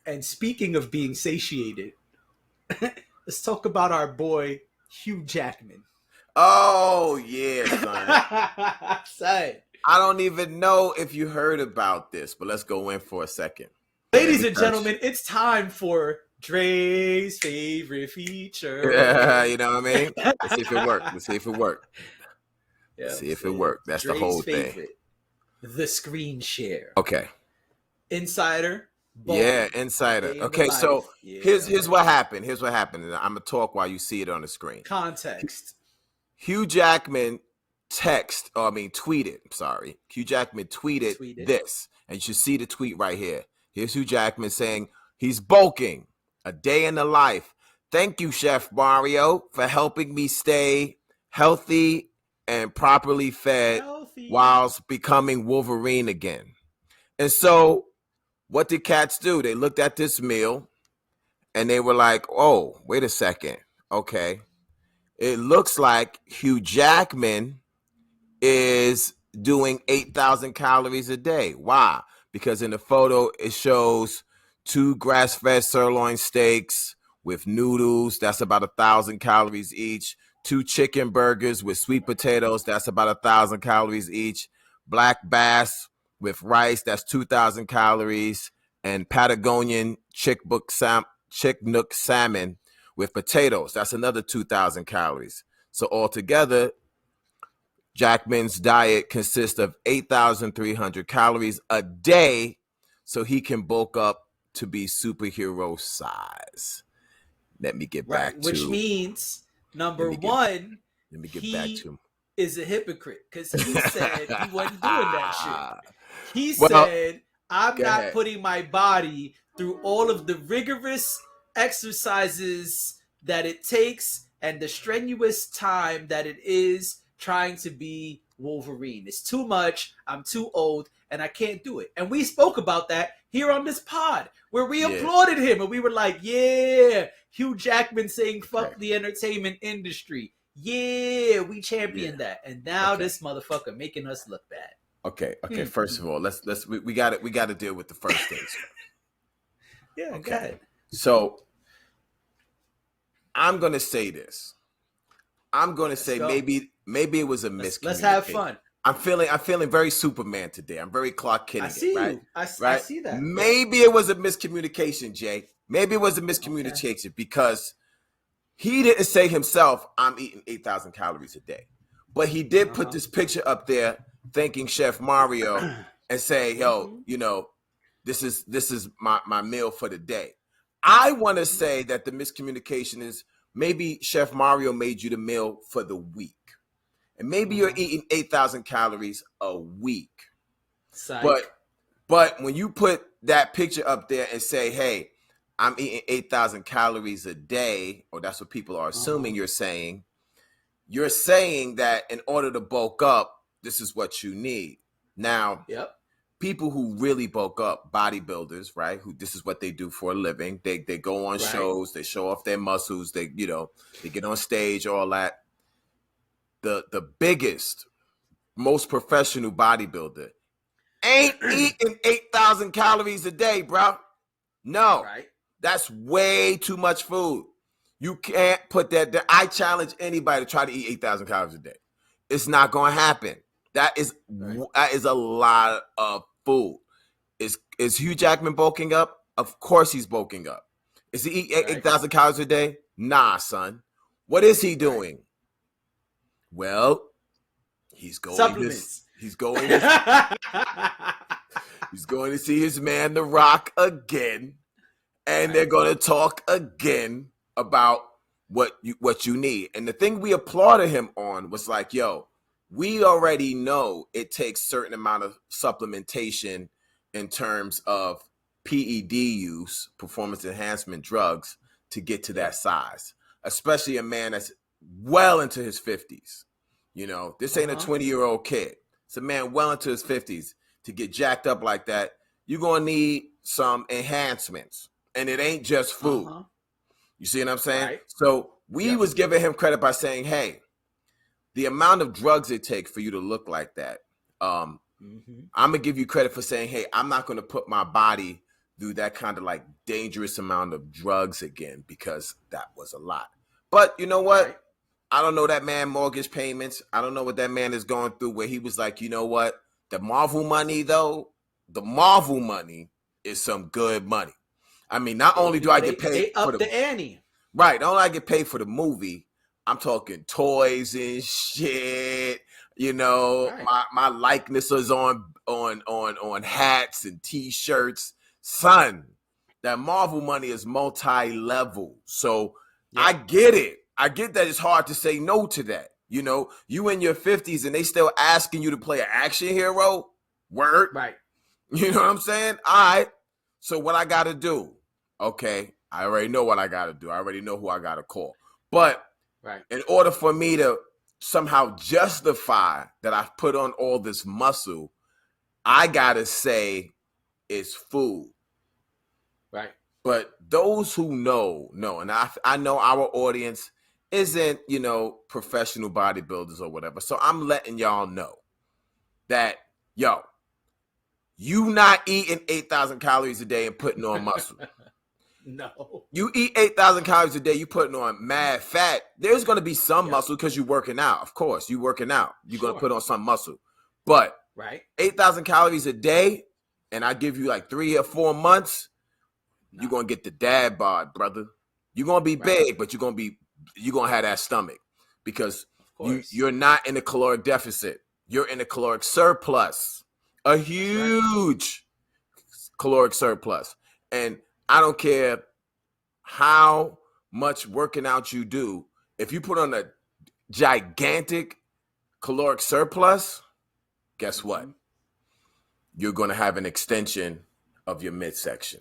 And speaking of being satiated, let's talk about our boy Hugh Jackman. Oh yeah, son. Son. I don't even know if you heard about this, but let's go in for a second. Ladies and Because gentlemen, it's time for Dre's favorite feature. you know what I mean? Let's see if it worked. Let's see if it worked. Let's Yeah, see if it worked. That's the Dre's whole thing. favorite, the screen share. Okay. Insider, Yeah, boom, insider. day in the Okay, so life. Yeah. here's what happened. Here's what happened. And I'm gonna talk while you see it on the screen. Context. Hugh Jackman tweeted. Sorry. Hugh Jackman tweeted Tweeted. this. And you should see the tweet right here. Here's Hugh Jackman saying he's bulking. A day in the life. Thank you, Chef Mario, for helping me stay healthy and properly fed whilst becoming Wolverine again. And so what did cats do? They looked at this meal and they were like, oh, wait a second. Okay. It looks like Hugh Jackman is doing 8,000 calories a day. Why? Because in the photo, it shows 2 grass-fed sirloin steaks with noodles. That's about 1,000 calories each. 2 chicken burgers with sweet potatoes. That's about 1,000 calories each. Black bass with rice. That's 2,000 calories. And Patagonian chick nook salmon with potatoes. That's another 2,000 calories. So altogether, Jackman's diet consists of 8,300 calories a day so he can bulk up to be superhero size. Let me get back to... Which means, number one, let me get back to... is a hypocrite because he said he wasn't doing that shit. He said, I'm not putting my body through all of the rigorous exercises that it takes and the strenuous time that it is trying to be Wolverine. It's too much. I'm too old and I can't do it. And we spoke about that here on this pod where we applauded him and we were like, yeah, Hugh Jackman saying fuck the entertainment industry. Yeah, we championed that. And now this motherfucker making us look bad. Okay. First of all, we got to deal with the first things. Yeah, go ahead. So I'm gonna say this. I'm gonna say maybe it was a miscommunication. Let's have fun. I'm feeling very Superman today. I'm very Clark Kent. I see you. I see that. Maybe it was a miscommunication, Jay. Maybe it was a miscommunication because he didn't say himself, I'm eating 8,000 calories a day. But he did put this picture up there thanking Chef Mario and say, yo, you know, this is my meal for the day. I want to say that the miscommunication is maybe Chef Mario made you the meal for the week. And maybe you're eating 8,000 calories a week. Psych. But when you put that picture up there and say, hey, I'm eating 8,000 calories a day, or that's what people are assuming you're saying that in order to bulk up, this is what you need. Now, people who really bulk up, bodybuilders, right? Who this is what they do for a living. They go on shows, they show off their muscles, they get on stage, all that. The biggest, most professional bodybuilder ain't eating 8,000 calories a day, bro. No. Right. That's way too much food. You can't put that there. I challenge anybody to try to eat 8,000 calories a day. It's not going to happen. That is a lot of food. Is Hugh Jackman bulking up? Of course he's bulking up. Is he eating 8,000 calories a day? Nah, son. What is he doing? Well, he's going supplements. He's going to see his man The Rock again, and they're going to talk again about what you need. And the thing we applauded him on was like, yo, we already know it takes certain amount of supplementation in terms of PED use, performance enhancement drugs, to get to that size, especially a man that's well into his 50s. You know, this ain't a 20-year-old kid. It's a man well into his 50s. To get jacked up like that, you're going to need some enhancements. And it ain't just food. You see what I'm saying? Right. So we was giving him credit by saying, hey, the amount of drugs it takes for you to look like that, I'm going to give you credit for saying, hey, I'm not going to put my body do that kind of like dangerous amount of drugs again, because that was a lot. But you know what? Right. I don't know that man mortgage payments. I don't know what that man is going through, where he was like, you know what? The Marvel money, though, the Marvel money is some good money. I mean, not only do I get paid they for up the ante. right, not only I get paid for the movie, I'm talking toys and shit. You know, Right. my likeness is on hats and t-shirts. Son, that Marvel money is multi-level. So Yeah. I get it. I get that it's hard to say no to that. You know, you in your 50s and they still asking you to play an action hero. Word. Right. You know what I'm saying? All right. So what I got to do? Okay. I already know what I got to do. I already know who I got to call. But Right. in order for me to somehow justify that I've put on all this muscle, I got to say it's food. Right. But those who know, and I know our audience isn't, you know, professional bodybuilders or whatever. So I'm letting y'all know that, yo, you not eating 8,000 calories a day and putting on muscle. No. You eat 8,000 calories a day, you putting on mad fat. There's going to be some muscle because you're working out. Of course, you're working out. You're going to put on some muscle. But 8,000 calories a day, and I give you like 3 or 4 months, you're going to get the dad bod, brother. You're going to be big, but you're going to have that stomach because you're not in a caloric deficit. You're in a caloric surplus. A huge caloric surplus. And I don't care how much working out you do. If you put on a gigantic caloric surplus, guess what? You're going to have an extension of your midsection.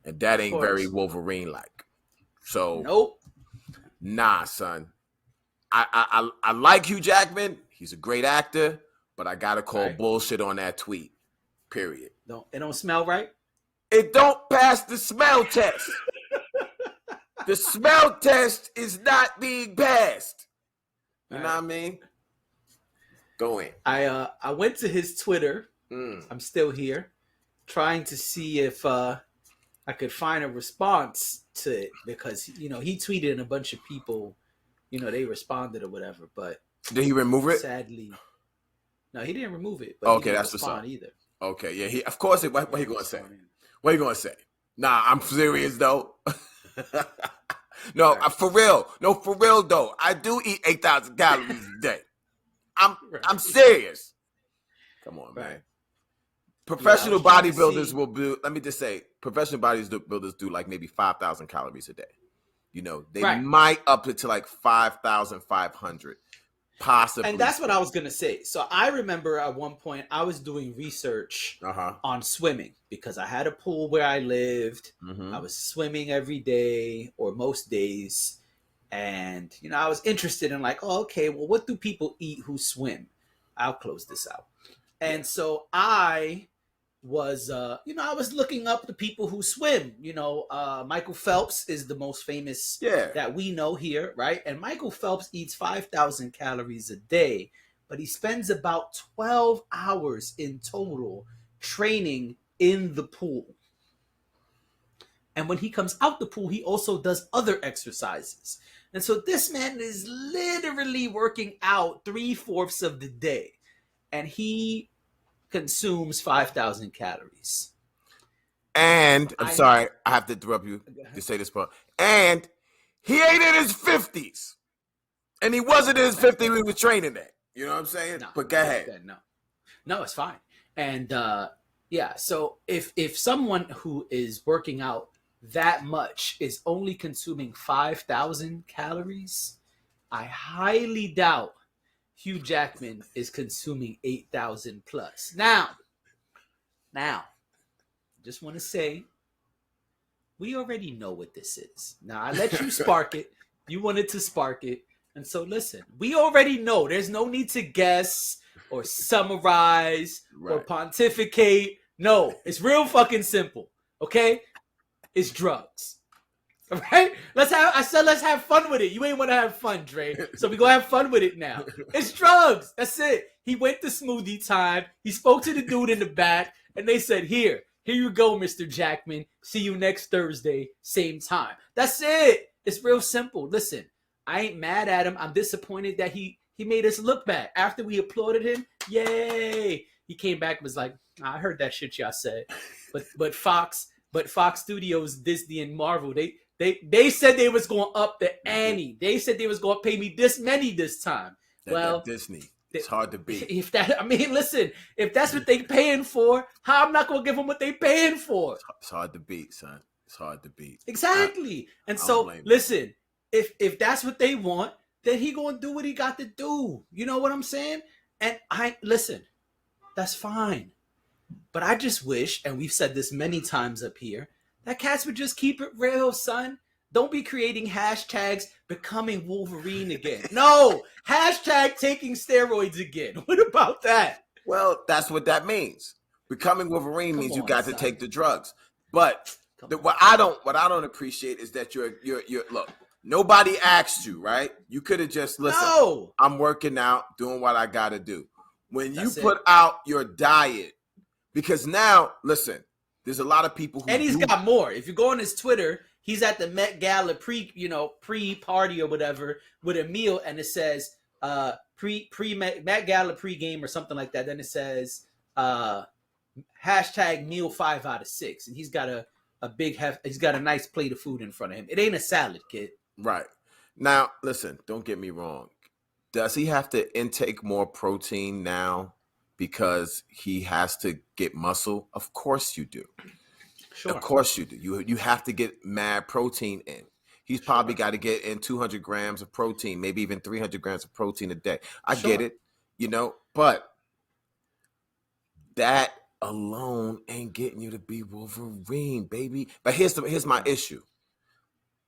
And that ain't very Wolverine-like. So, nope. Nah, son. I like Hugh Jackman. He's a great actor, but I got to call bullshit on that tweet. Period. It don't smell right? It don't pass the smell test. The smell test is not being passed. You know what I mean? Go in. I went to his Twitter. I'm still here, trying to see if I could find a response to it, because he tweeted and a bunch of people, they responded or whatever. But did he remove it? Sadly, no, he didn't remove it. But okay, that's what's up. Either. Okay, yeah, he of course. What he gonna say? What he gonna say? Nah, I'm serious though. No, for real. No, for real though. I do eat 8,000 calories a day. I'm serious. Come on, man. Professional bodybuilders will do. Let me just say, professional bodybuilders do like maybe 5,000 calories a day. They might up it to like 5,500, possibly. And that's what I was gonna say. So I remember at one point I was doing research on swimming because I had a pool where I lived. I was swimming every day or most days, and I was interested in like, okay, well, what do people eat who swim? I'll close this out. And so I was I was looking up the people who swim. Michael Phelps is the most famous that we know here, right? And Michael Phelps eats 5,000 calories a day, but he spends about 12 hours in total training in the pool. And when he comes out the pool, he also does other exercises. And so this man is literally working out 3/4 of the day, and he consumes 5,000 calories. And I'm sorry, I have to interrupt you to say this part. And he ain't in his 50s. And he wasn't in his 50s when he was training that. You know what I'm saying? But go ahead. No, it's fine. And so if someone who is working out that much is only consuming 5,000 calories, I highly doubt Hugh Jackman is consuming 8,000 plus. Now, just want to say, we already know what this is. Now, I let you spark it. You wanted to spark it. And so, listen, we already know. There's no need to guess or summarize or pontificate. No, it's real fucking simple. Okay? It's drugs. All right? I said let's have fun with it. You ain't want to have fun, Dre. So we gonna have fun with it now. It's drugs. That's it. He went to smoothie time. He spoke to the dude in the back, and they said, "Here, Here you go, Mr. Jackman. See you next Thursday, same time. That's it. It's real simple. Listen, I ain't mad at him. I'm disappointed that he made us look bad. After we applauded him, yay. He came back and was like, I heard that shit y'all said. But Fox Studios, Disney, and Marvel, they said they was going to up the ante. They said they was going to pay me this many this time. That Disney. It's hard to beat. Listen, if that's what they paying for, how I'm not gonna give them what they paying for? It's hard to beat, son. It's hard to beat. Exactly. Listen, if that's what they want, then he gonna do what he got to do. You know what I'm saying? And that's fine. But I just wish, and we've said this many times up here, that cats would just keep it real, son. Don't be creating hashtags becoming Wolverine again. No, hashtag taking steroids again. What about that? Well, that's what that means. Becoming Wolverine means you got to take the drugs. But what I don't appreciate is that you're look. Nobody asked you, right? You could have just listened. No. I'm working out, doing what I got to do. When you put out your diet, because now, listen, there's a lot of people who and got more. If you go on his Twitter. He's at the Met Gala pre-party or whatever with a meal, and it says Met Gala pre-game or something like that. Then it says hashtag meal 5 out of 6, and he's got he's got a nice plate of food in front of him. It ain't a salad, kid. Right. Now, listen, don't get me wrong. Does he have to intake more protein now because he has to get muscle? Of course you do. Sure. Of course you do. You have to get mad protein in. He's probably got to get in 200 grams of protein, maybe even 300 grams of protein a day. I get it, but that alone ain't getting you to be Wolverine, baby. But here's my issue.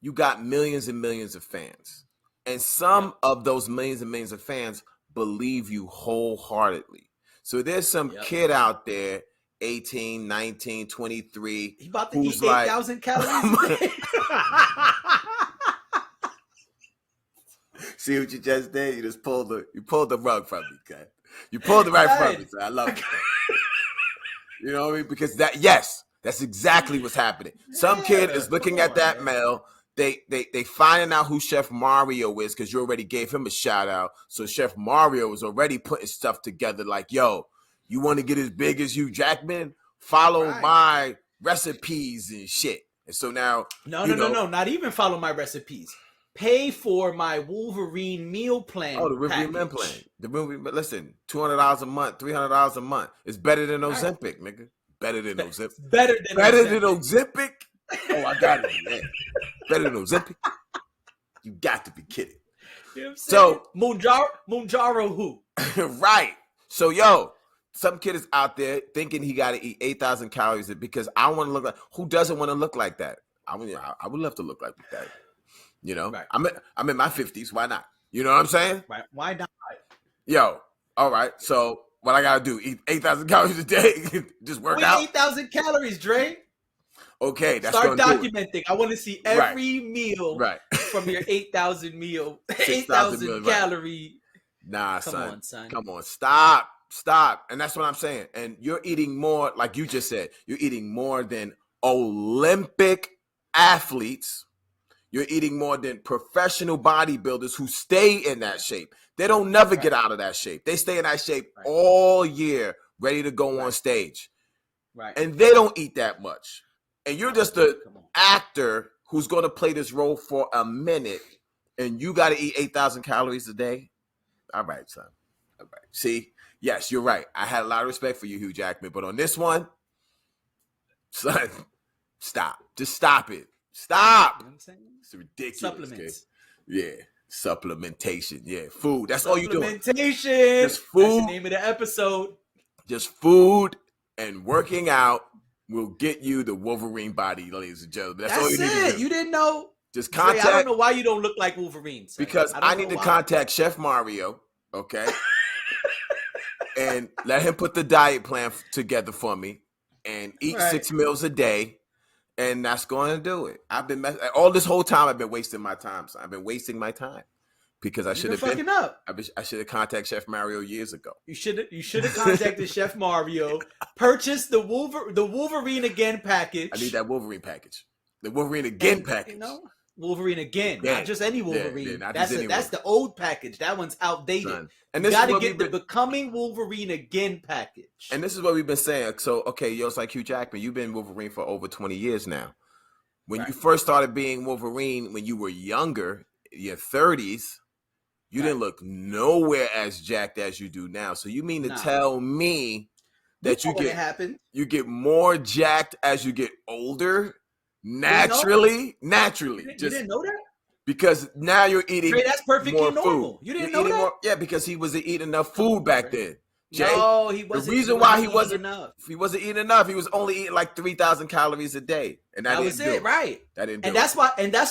You got millions and millions of fans, and some of those millions and millions of fans believe you wholeheartedly. So there's some kid out there, 18, 19, 23. He about to eat 8,000 calories a day. See what you just did? You pulled the rug from me, okay? You pulled the right from me, so I love it. You know what I mean? Because that's exactly what's happening. Some kid is looking at that mail. They finding out who Chef Mario is because you already gave him a shout out. So Chef Mario is already putting stuff together like, yo, you want to get as big as Hugh Jackman? Follow my recipes and shit. And so now... No. Not even follow my recipes. Pay for my Wolverine meal plan. Oh, the Wolverine meal plan. But listen, $200 a month, $300 a month. It's better than Ozempic, nigga. Better than Ozempic. Better than Ozempic? Oh, I got it, man. Better than Ozempic? You got to be kidding. You know what I'm saying? Mounjaro who? Right. So, yo... Some kid is out there thinking he got to eat 8,000 calories because I want to look like. Who doesn't want to look like that? I would love to look like that. Right. I'm in my 50s. Why not? You know what I'm saying? Right. Why not? Yo, all right. So what I gotta do? Eat 8,000 calories a day? Just work out? 8,000 calories, Dre. Okay, that's start documenting. I want to see every meal from your 8,000 meal, 8,000 calorie. Nah, son. Come on, stop. And that's what I'm saying. And you're eating more, like you just said, you're eating more than Olympic athletes. You're eating more than professional bodybuilders who stay in that shape. They don't never get out of that shape. They stay in that shape all year, ready to go on stage. Right. And they don't eat that much. And you're just an actor who's going to play this role for a minute, and you got to eat 8,000 calories a day. All right, son. All right. See? Yes, you're right. I had a lot of respect for you, Hugh Jackman. But on this one, son, stop. Just stop it. Stop. You know what I'm saying? It's ridiculous. Supplements. Yeah. Supplementation. Yeah. Food. That's all you doing. Supplementation. Just food. That's the name of the episode. Just food and working out will get you the Wolverine body, ladies and gentlemen. That's all you need to do. You didn't know? Just contact. I don't know why you don't look like Wolverine. Son. Because I need to contact Chef Mario, okay? And let him put the diet plan together for me and eat 6 meals a day. And that's going to do it. I've been all this whole time I've been wasting my time. So I've been wasting my time. because I should have fucking up. I should have contacted Chef Mario years ago. You should have contacted Chef Mario. Purchased the Wolverine again package. I need that Wolverine package. The Wolverine again package. You know, Wolverine again, not just any Wolverine. Yeah, that's the old package. That one's outdated. Son. And you got to get the Becoming Wolverine again package. And this is what we've been saying. So, okay, it's like Hugh Jackman. You've been Wolverine for over 20 years now. When you first started being Wolverine, when you were younger, your 30s, you didn't look nowhere as jacked as you do now. So you mean to tell me that you get more jacked as you get older? Naturally. You didn't know that? Because now you're eating that's perfectly more normal. Food. You didn't know that? Because he wasn't eating enough food back then. Jay, no, he wasn't. The reason why he wasn't eating enough, he was only eating like 3,000 calories a day, and that was it, right? That didn't. That's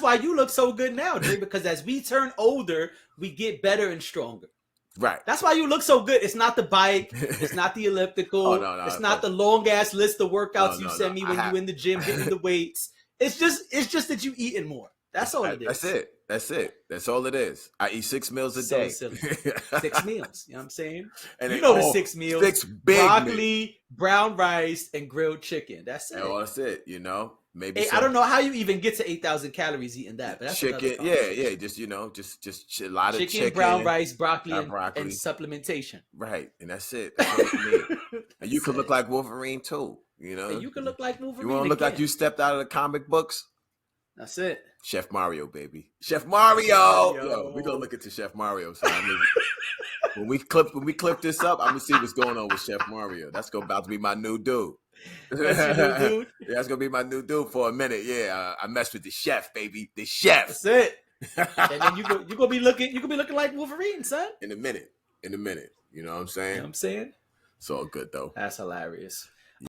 why you look so good now, Jay. Because as we turn older, we get better and stronger. Right. That's why you look so good. It's not the bike. It's not the elliptical. It's not the long ass list of workouts you send me when you in the gym hitting the weights. It's just that you eating more. That's all it is. That's it. That's all it is. I eat 6 meals a day. Silly. 6 meals. You know what I'm saying? And you know the 6 meals. 6 big broccoli, meals. Brown rice, and grilled chicken. That's it. Oh, that's it. You know, maybe. I don't know how you even get to 8,000 calories eating that. But that's chicken. Yeah. Just a lot of chicken, brown rice, broccoli, and supplementation. Right, and that's it. That's all you need. And you could look like Wolverine too. You know, and you can look like Wolverine. You want to look like you stepped out of the comic books? That's it. Chef Mario, baby. Chef Mario. Yo, we're gonna look into Chef Mario. So when we clip this up, I'm gonna see what's going on with Chef Mario. That's about to be my new dude. That's your new dude? Yeah, that's gonna be my new dude for a minute. Yeah, I messed with the chef, baby. The chef. That's it. And then you gonna be looking like Wolverine, son. In a minute. You know what I'm saying? You know what I'm saying? It's all good though. That's hilarious.